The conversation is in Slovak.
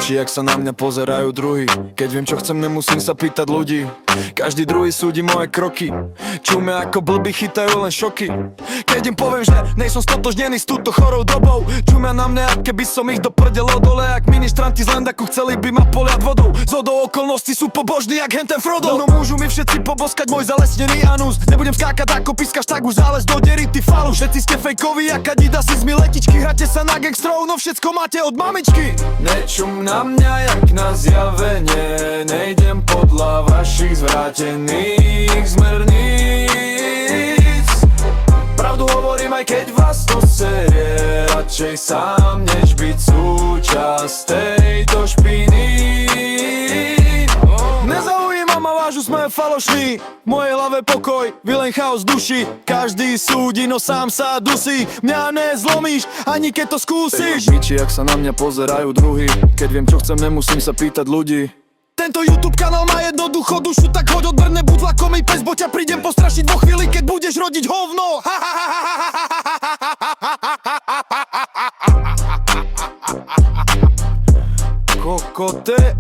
biči, jak sa na mňa pozerajú druhý. Keď viem, čo chcem, nemusím sa pýtať ľudí. Každý druhý súdi moje kroky. Čume ako blbí, chytajú len šoky. Keď im poviem, že nejsom stotožnený s túto chorou dobou, čumia na mňa, ak keby som ich do prdelo dole. Jak ministranti z Landaku chceli by ma poliať vodou. Zhodou okolností sú pobožní, jak henten Frodo. No môžu mi všetci poboskať môj zalesnený anus. Nebudem skákať ako pískaš, tak už zález do dery, ty falu. Všetci ste fejkoví, jak Adidasy z miletičky. Hráte sa na gangstrov, no všetko máte od mamičky. Nečum na mňa, jak na zjavenie. Nejdem podľa vašich zvrátených zmerníc. Pravdu hovorím, aj keď vás to serie. Radšej sám, než byť súčasť tejto špiny. Nezaujíma ma váš úsmev falošný. V mojej hlave pokoj, vy len chaos duši. Každý súdi, no sám sa dusí. Mňa nezlomíš, ani keď to skúsiš. Biči, jak sa na mňa pozerajú druhý. Keď viem, čo chcem, nemusím sa pýtať ľudí. Tento YouTube kanál má jednoducho dušu, tak hoď odbrne, buď lakomý pes, bo ťa prídem postrašiť vo chvíli, keď budeš rodiť hovno. Kokote,